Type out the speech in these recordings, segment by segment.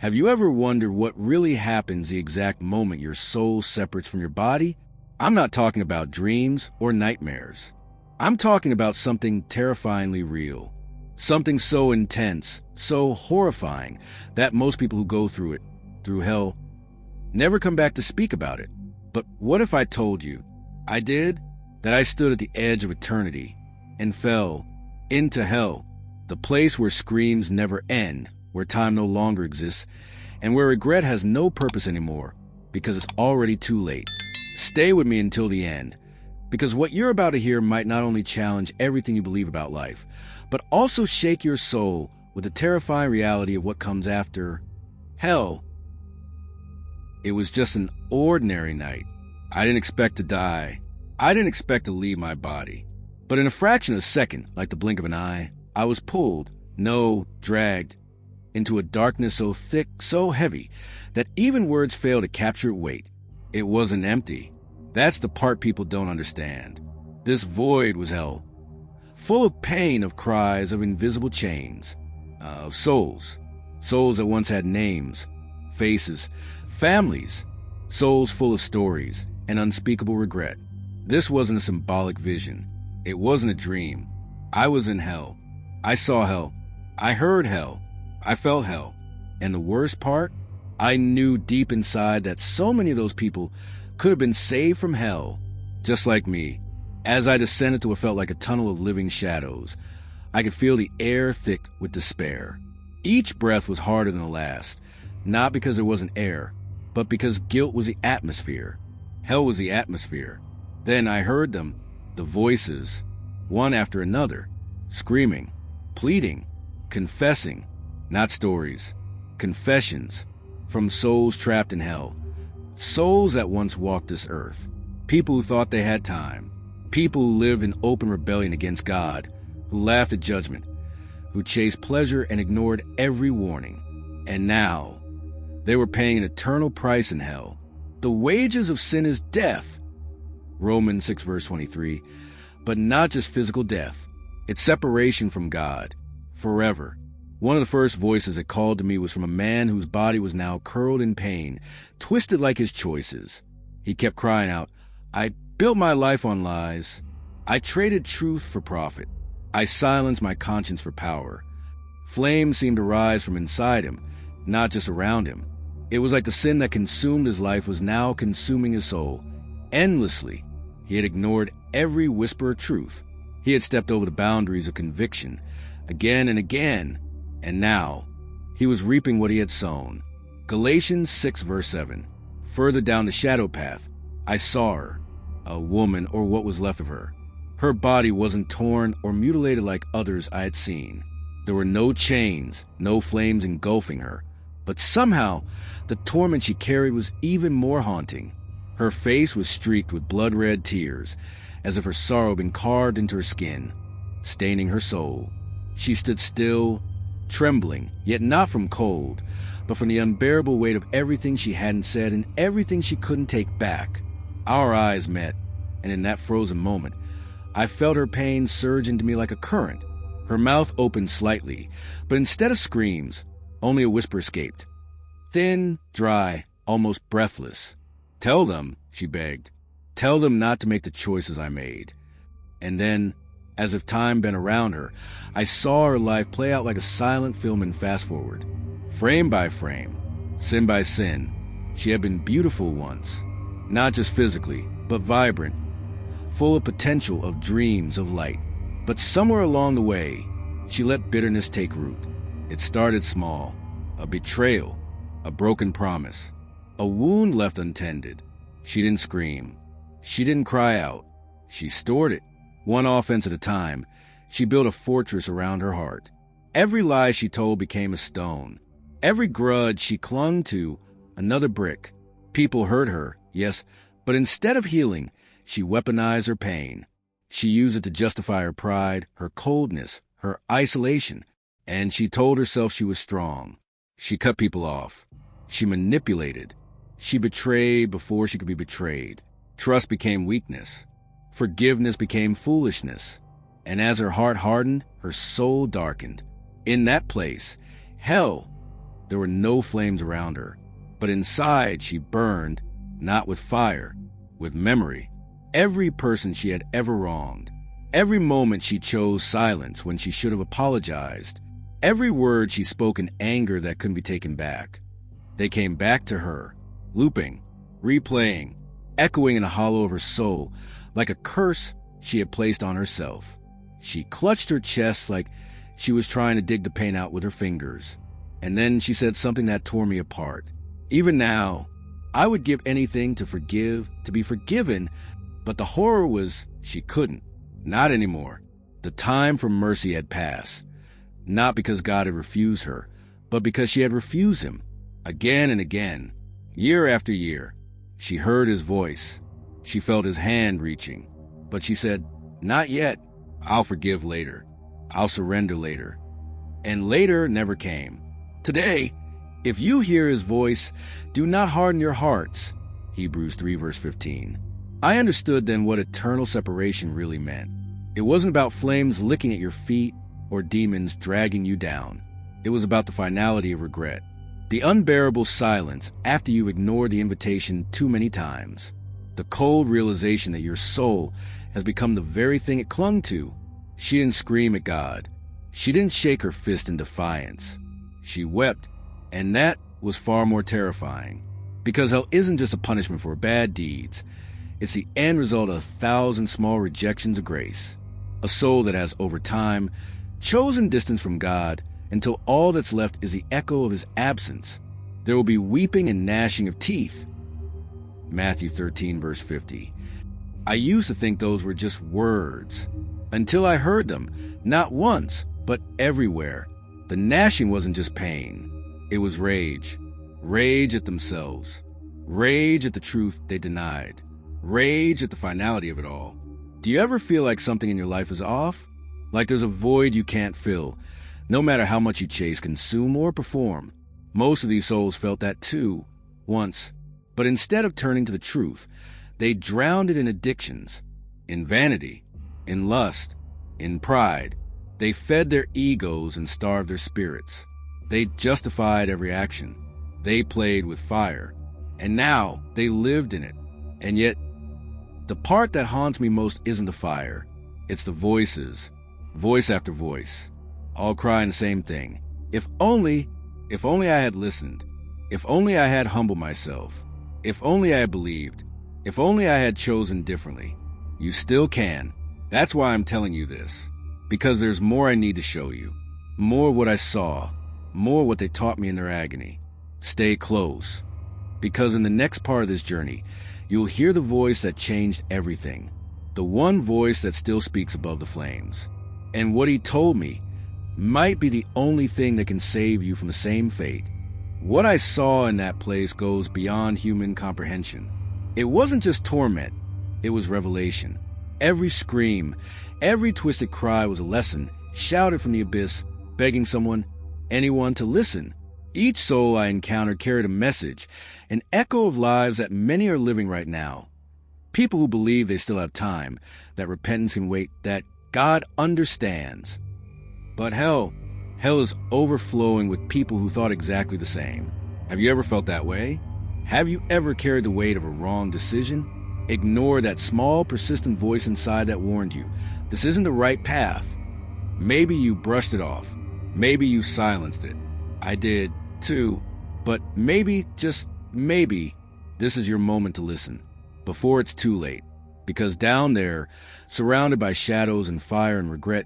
Have you ever wondered what really happens the exact moment your soul separates from your body? I'm not talking about dreams or nightmares. I'm talking about something terrifyingly real. Something so intense, so horrifying, that most people who go through it, through hell, never come back to speak about it. But what if I told you, I did, that I stood at the edge of eternity and fell into hell, the place where screams never end, where time no longer exists, and where regret has no purpose anymore because it's already too late. Stay with me until the end, because what you're about to hear might not only challenge everything you believe about life, but also shake your soul with the terrifying reality of what comes after hell. It was just an ordinary night. I didn't expect to die. I didn't expect to leave my body. But in a fraction of a second, like the blink of an eye, I was pulled, no, dragged, into a darkness so thick, so heavy, that even words fail to capture weight. It wasn't empty. That's the part people don't understand. This void was hell, full of pain, of cries, of invisible chains, of souls. Souls that once had names, faces, families. Souls full of stories and unspeakable regret. This wasn't a symbolic vision. It wasn't a dream. I was in hell. I saw hell. I heard hell. I felt hell. And the worst part? I knew deep inside that so many of those people could have been saved from hell, just like me. As I descended to what felt like a tunnel of living shadows, I could feel the air thick with despair. Each breath was harder than the last, not because there wasn't air, but because guilt was the atmosphere. Hell was the atmosphere. Then I heard them, the voices, one after another, screaming, pleading, confessing, not stories, confessions, from souls trapped in hell. Souls that once walked this earth. People who thought they had time. People who lived in open rebellion against God, who laughed at judgment, who chased pleasure and ignored every warning. And now, they were paying an eternal price in hell. The wages of sin is death. Romans 6 verse 23. But not just physical death. It's separation from God. Forever. One of the first voices that called to me was from a man whose body was now curled in pain, twisted like his choices. He kept crying out, I built my life on lies. I traded truth for profit. I silenced my conscience for power. Flames seemed to rise from inside him, not just around him. It was like the sin that consumed his life was now consuming his soul, endlessly. He had ignored every whisper of truth. He had stepped over the boundaries of conviction, again and again, and now he was reaping what he had sown. Galatians 6 verse 7. Further down the shadow path, I saw her, a woman or what was left of her. Her body wasn't torn or mutilated like others I had seen. There were no chains, no flames engulfing her. But somehow, the torment she carried was even more haunting. Her face was streaked with blood-red tears, as if her sorrow had been carved into her skin, staining her soul. She stood still, trembling, yet not from cold, but from the unbearable weight of everything she hadn't said and everything she couldn't take back. Our eyes met, and in that frozen moment, I felt her pain surge into me like a current. Her mouth opened slightly, but instead of screams, only a whisper escaped. Thin, dry, almost breathless. Tell them, she begged. Tell them not to make the choices I made. And then, as if time bent around her, I saw her life play out like a silent film in fast forward. Frame by frame, sin by sin, she had been beautiful once. Not just physically, but vibrant, full of potential, of dreams, of light. But somewhere along the way, she let bitterness take root. It started small, a betrayal, a broken promise, a wound left untended. She didn't scream. She didn't cry out. She stored it. One offense at a time, she built a fortress around her heart. Every lie she told became a stone. Every grudge she clung to, another brick. People hurt her, yes, but instead of healing, she weaponized her pain. She used it to justify her pride, her coldness, her isolation, and she told herself she was strong. She cut people off. She manipulated. She betrayed before she could be betrayed. Trust became weakness. Forgiveness became foolishness. And as her heart hardened, her soul darkened. In that place, hell, There were no flames around her. But inside, she burned, not with fire, with memory. Every person she had ever wronged. Every moment she chose silence when she should have apologized. Every word she spoke in anger that couldn't be taken back. They came back to her, looping, replaying, echoing in the hollow of her soul, like a curse she had placed on herself. She clutched her chest like she was trying to dig the pain out with her fingers. And then she said something that tore me apart. Even now, I would give anything to forgive, to be forgiven, but the horror was she couldn't. Not anymore. The time for mercy had passed. Not because God had refused her, but because she had refused him. Again and again, year after year, she heard his voice. She felt his hand reaching. But she said, "Not yet. I'll forgive later. I'll surrender later." And later never came. Today, if you hear his voice, do not harden your hearts. Hebrews 3 verse 15. I understood then what eternal separation really meant. It wasn't about flames licking at your feet or demons dragging you down. It was about the finality of regret. The unbearable silence after you've ignored the invitation too many times. The cold realization that your soul has become the very thing it clung to. She didn't scream at God. She didn't shake her fist in defiance. She wept, and that was far more terrifying. Because hell isn't just a punishment for bad deeds. It's the end result of 1,000 small rejections of grace. A soul that has, over time, chosen distance from God until all that's left is the echo of his absence. There will be weeping and gnashing of teeth. Matthew 13, verse 50. I used to think those were just words, until I heard them, not once, but everywhere. The gnashing wasn't just pain. It was rage. Rage at themselves. Rage at the truth they denied. Rage at the finality of it all. Do you ever feel like something in your life is off? Like there's a void you can't fill, no matter how much you chase, consume, or perform? Most of these souls felt that too, once. But instead of turning to the truth, they drowned it in addictions, in vanity, in lust, in pride. They fed their egos and starved their spirits. They justified every action. They played with fire. And now they lived in it. And yet, the part that haunts me most isn't the fire. It's the voices, voice after voice, all crying the same thing. If only I had listened. If only I had humbled myself. If only I had believed. If only I had chosen differently. You still can. That's why I'm telling you this. Because there's more I need to show you. More of what I saw. More what they taught me in their agony. Stay close. Because in the next part of this journey, you'll hear the voice that changed everything. The one voice that still speaks above the flames. And what he told me might be the only thing that can save you from the same fate. What I saw in that place goes beyond human comprehension. It wasn't just torment, it was revelation. Every scream, every twisted cry was a lesson, shouted from the abyss, begging someone, anyone to listen. Each soul I encountered carried a message, an echo of lives that many are living right now. People who believe they still have time, that repentance can wait, that God understands. But hell is overflowing with people who thought exactly the same. Have you ever felt that way? Have you ever carried the weight of a wrong decision? Ignore that small, persistent voice inside that warned you, this isn't the right path. Maybe you brushed it off. Maybe you silenced it. I did, too. But maybe, just maybe, this is your moment to listen, before it's too late. Because down there, surrounded by shadows and fire and regret,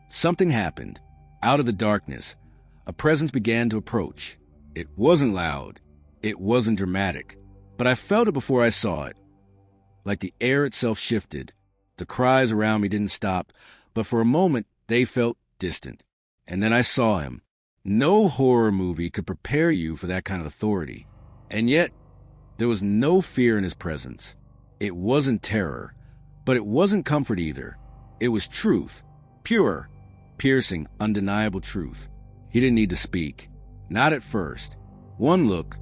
something happened. Out of the darkness, a presence began to approach. It wasn't loud. It wasn't dramatic. But I felt it before I saw it. Like the air itself shifted. The cries around me didn't stop, but for a moment they felt distant. And then I saw him. No horror movie could prepare you for that kind of authority. And yet, there was no fear in his presence. It wasn't terror, but it wasn't comfort either. It was truth. Pure, piercing, undeniable truth. He didn't need to speak. Not at first. One look,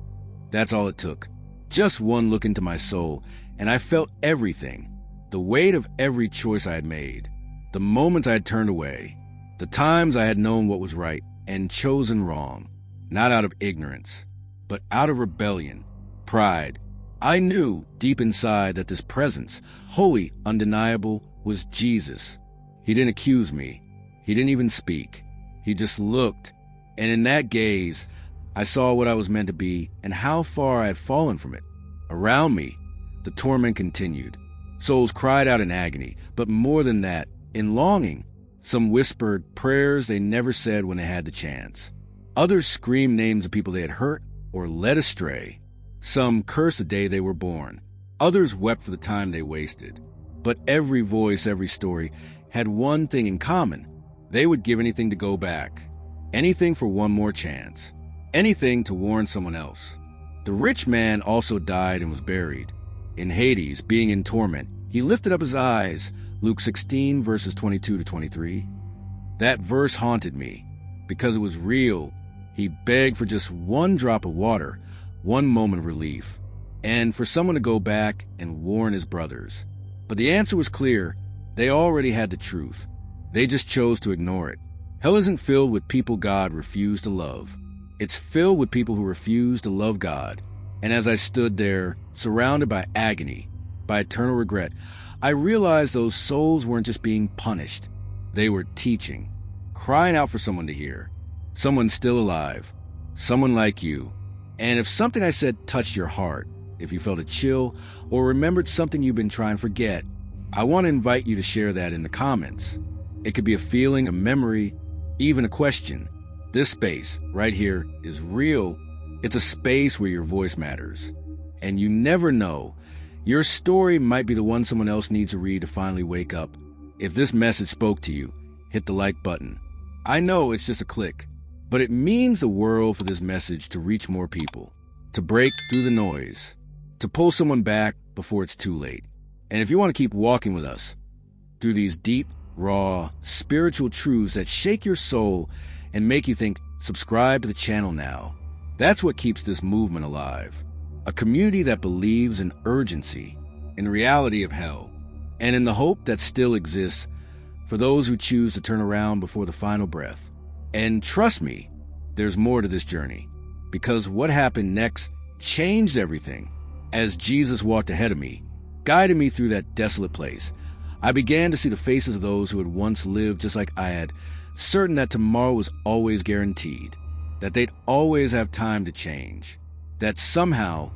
that's all it took. Just one look into my soul, and I felt everything. The weight of every choice I had made. The moments I had turned away. The times I had known what was right and chosen wrong. not out of ignorance, but out of rebellion, pride. I knew deep inside that this presence, holy, undeniable, was Jesus. He didn't accuse me. He didn't even speak. He just looked, and in that gaze, I saw what I was meant to be and how far I had fallen from it. Around me, the torment continued. Souls cried out in agony, but more than that, in longing. Some whispered prayers they never said when they had the chance. Others screamed names of people they had hurt or led astray. Some cursed the day they were born. Others wept for the time they wasted. But every voice, every story, had one thing in common. They would give anything to go back. Anything for one more chance. Anything to warn someone else. The rich man also died and was buried. In Hades, being in torment, he lifted up his eyes, Luke 16, verses 22 to 23. That verse haunted me, because it was real. He begged for just one drop of water, one moment of relief, and for someone to go back and warn his brothers. But the answer was clear. They already had the truth. They just chose to ignore it. Hell isn't filled with people God refused to love. It's filled with people who refuse to love God. And as I stood there, surrounded by agony, by eternal regret, I realized those souls weren't just being punished. They were teaching, crying out for someone to hear. Someone still alive. Someone like you. And if something I said touched your heart, if you felt a chill, or remembered something you've been trying to forget, I want to invite you to share that in the comments. It could be a feeling, a memory, even a question. This space, right here, is real. It's a space where your voice matters. And you never know. Your story might be the one someone else needs to read to finally wake up. If this message spoke to you, hit the like button. I know it's just a click, but it means the world for this message to reach more people, to break through the noise, to pull someone back before it's too late. And if you want to keep walking with us through these deep, raw, spiritual truths that shake your soul and make you think, subscribe to the channel now. That's what keeps this movement alive. A community that believes in urgency, in the reality of hell, and in the hope that still exists for those who choose to turn around before the final breath. And trust me, there's more to this journey, because what happened next changed everything. As Jesus walked ahead of me, guided me through that desolate place, I began to see the faces of those who had once lived just like I had, certain that tomorrow was always guaranteed, that they'd always have time to change, that somehow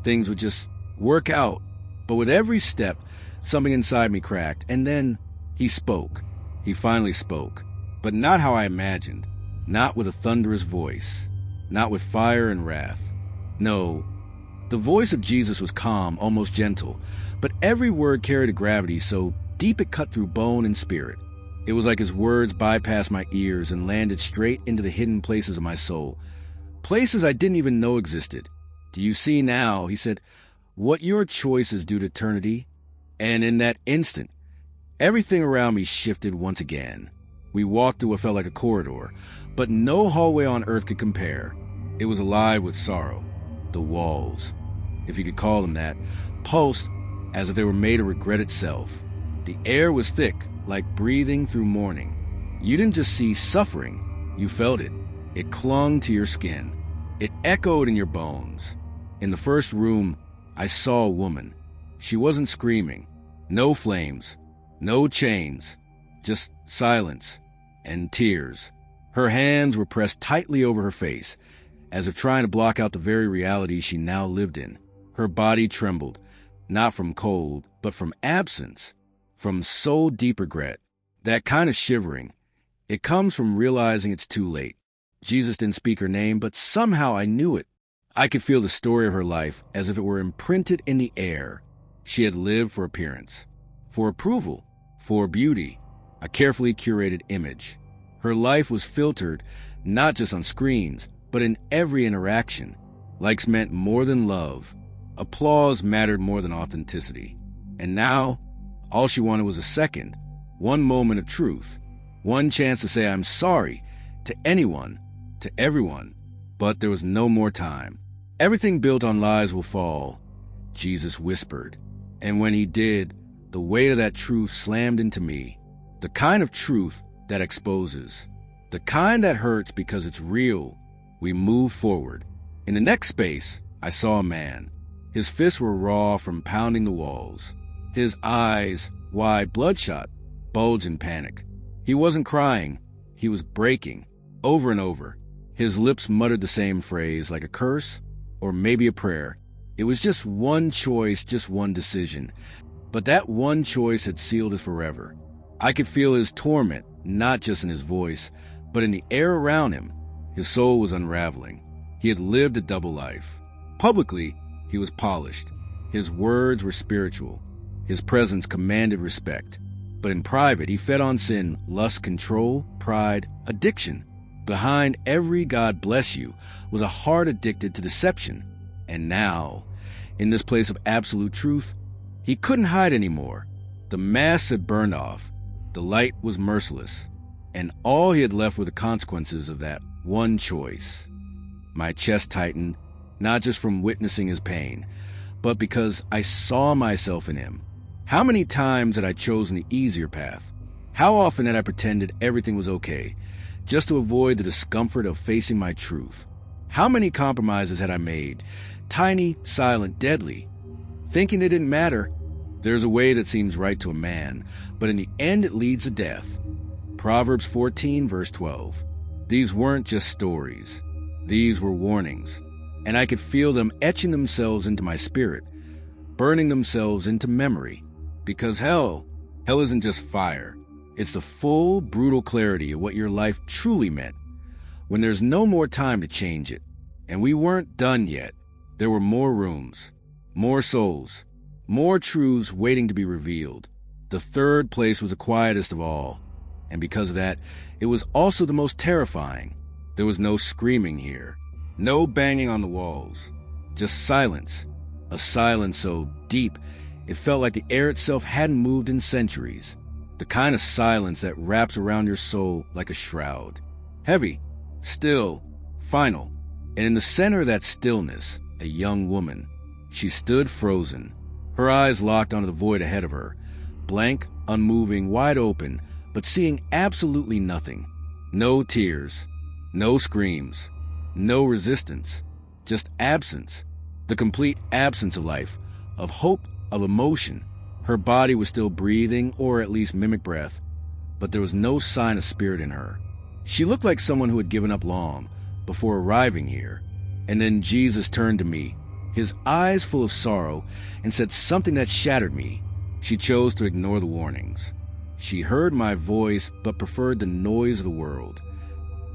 things would just work out. But with every step, something inside me cracked, and then he spoke. He finally spoke, but not how I imagined, not with a thunderous voice, not with fire and wrath. No, the voice of Jesus was calm, almost gentle, but every word carried a gravity so deep it cut through bone and spirit. It was like his words bypassed my ears and landed straight into the hidden places of my soul, places I didn't even know existed. Do you see now, he said, what your choices do to eternity? And in that instant, everything around me shifted once again. We walked through what felt like a corridor, but no hallway on earth could compare. It was alive with sorrow. The walls, if you could call them that, pulsed as if they were made of regret itself. The air was thick, like breathing through morning. You didn't just see suffering, you felt it. It clung to your skin. It echoed in your bones. In the first room, I saw a woman. She wasn't screaming. No flames. No chains. Just silence and tears. Her hands were pressed tightly over her face, as if trying to block out the very reality she now lived in. Her body trembled, not from cold, but from absence, from soul deep regret. That kind of shivering, it comes from realizing it's too late. Jesus didn't speak her name, but somehow I knew it. I could feel the story of her life as if it were imprinted in the air. She had lived for appearance, for approval, for beauty, a carefully curated image. Her life was filtered not just on screens, but in every interaction. Likes meant more than love. Applause mattered more than authenticity. And now, all she wanted was a second, one moment of truth, one chance to say I'm sorry to anyone, to everyone. But there was no more time. Everything built on lies will fall, Jesus whispered. And when he did, the weight of that truth slammed into me. The kind of truth that exposes. The kind that hurts because it's real, We moved forward. In the next space, I saw a man. His fists were raw from pounding the walls. His eyes, wide, bloodshot, bulged in panic. He wasn't crying. He was breaking, over and over. His lips muttered the same phrase, like a curse or maybe a prayer. It was just one choice, just one decision. But that one choice had sealed it forever. I could feel his torment, not just in his voice, but in the air around him. His soul was unraveling. He had lived a double life. Publicly, he was polished. His words were spiritual. His presence commanded respect. But in private, he fed on sin, lust, control, pride, addiction. Behind every "God bless you" was a heart addicted to deception. And now, in this place of absolute truth, he couldn't hide anymore. The mask had burned off. The light was merciless. And all he had left were the consequences of that one choice. My chest tightened, not just from witnessing his pain, but because I saw myself in him. How many times had I chosen the easier path? How often had I pretended everything was okay, just to avoid the discomfort of facing my truth? How many compromises had I made, tiny, silent, deadly, thinking they didn't matter? There's a way that seems right to a man, but in the end it leads to death. Proverbs 14, verse 12. These weren't just stories. These were warnings, and I could feel them etching themselves into my spirit, burning themselves into memory. Because hell isn't just fire. It's the full, brutal clarity of what your life truly meant, when there's no more time to change it. And we weren't done yet. There were more rooms, more souls, more truths waiting to be revealed. The third place was the quietest of all, and because of that, it was also the most terrifying. There was no screaming here, no banging on the walls, just silence, a silence so deep it felt like the air itself hadn't moved in centuries, the kind of silence that wraps around your soul like a shroud. Heavy, still, final, and in the center of that stillness, a young woman. She stood frozen, her eyes locked onto the void ahead of her, blank, unmoving, wide open, but seeing absolutely nothing. No tears, no screams, no resistance, just absence, the complete absence of life, of hope, of emotion. Her body was still breathing, or at least mimic breath, but there was no sign of spirit in her. She looked like someone who had given up long before arriving here. And then Jesus turned to me, his eyes full of sorrow, and said something that shattered me. She chose to ignore the warnings. She heard my voice, but preferred the noise of the world.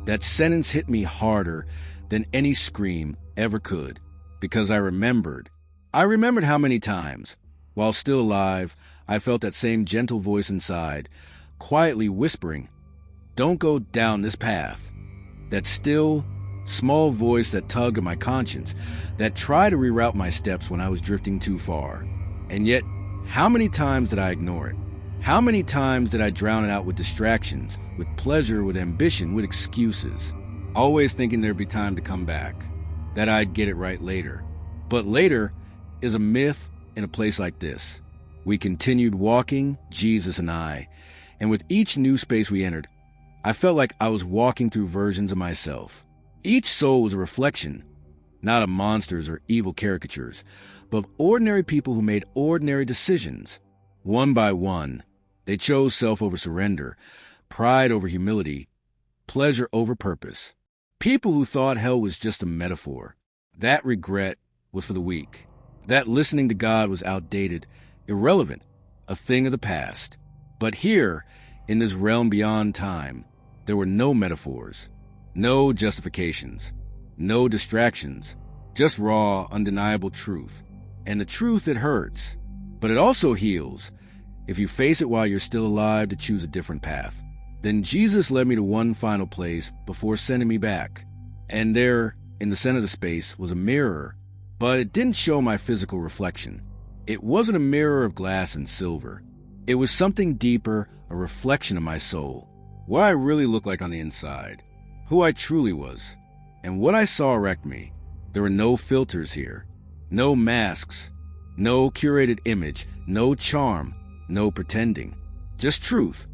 That sentence hit me harder than any scream ever could, because I remembered how many times, while still alive, I felt that same gentle voice inside, quietly whispering, "Don't go down this path." That still, small voice that tugged at my conscience, that tried to reroute my steps when I was drifting too far. And yet, how many times did I ignore it? How many times did I drown it out with distractions, with pleasure, with ambition, with excuses? Always thinking there'd be time to come back, that I'd get it right later. But later is a myth in a place like this. We continued walking, Jesus and I, and with each new space we entered, I felt like I was walking through versions of myself. Each soul was a reflection, not of monsters or evil caricatures, but of ordinary people who made ordinary decisions. One by one, they chose self over surrender, pride over humility, pleasure over purpose. People who thought hell was just a metaphor. That regret was for the weak. That listening to God was outdated, irrelevant, a thing of the past. But here, in this realm beyond time, there were no metaphors, no justifications, no distractions, just raw, undeniable truth. And the truth, it hurts, but it also heals if you face it while you're still alive to choose a different path. Then Jesus led me to one final place before sending me back. And there, in the center of the space, was a mirror, but it didn't show my physical reflection. It wasn't a mirror of glass and silver. It was something deeper, a reflection of my soul, what I really looked like on the inside, who I truly was. And what I saw wrecked me. There were no filters here, no masks, no curated image, no charm, no pretending, just truth,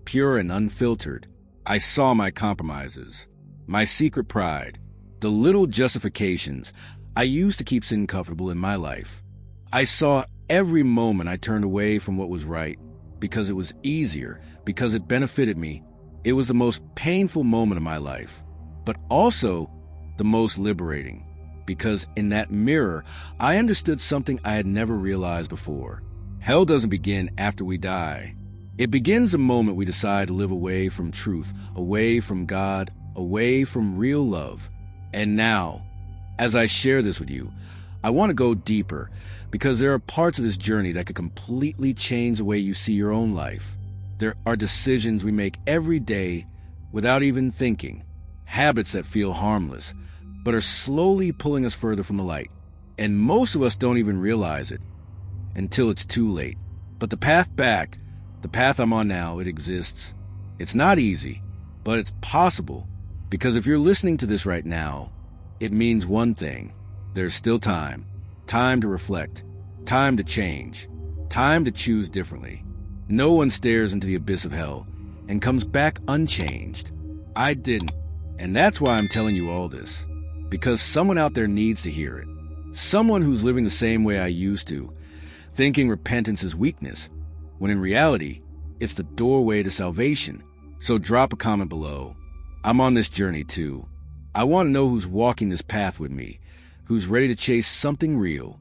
pure and unfiltered. I saw my compromises, my secret pride, The little justifications I used to keep sitting comfortable in my life. I saw every moment I turned away from what was right because it was easier, because it benefited me. It was the most painful moment of my life, but also the most liberating, because in that mirror, I understood something I had never realized before. Hell doesn't begin after we die. It begins the moment we decide to live away from truth, away from God, away from real love. And now, as I share this with you, I want to go deeper, because there are parts of this journey that could completely change the way you see your own life. There are decisions we make every day without even thinking, habits that feel harmless, but are slowly pulling us further from the light. And most of us don't even realize it until it's too late. But the path back, the path I'm on now, it exists. It's not easy, but it's possible, because if you're listening to this right now, it means one thing. There's still time. Time to reflect. Time to change. Time to choose differently. No one stares into the abyss of hell and comes back unchanged. I didn't. And that's why I'm telling you all this. Because someone out there needs to hear it. Someone who's living the same way I used to, thinking repentance is weakness, when in reality, it's the doorway to salvation. So drop a comment below. I'm on this journey too. I want to know who's walking this path with me, who's ready to chase something real,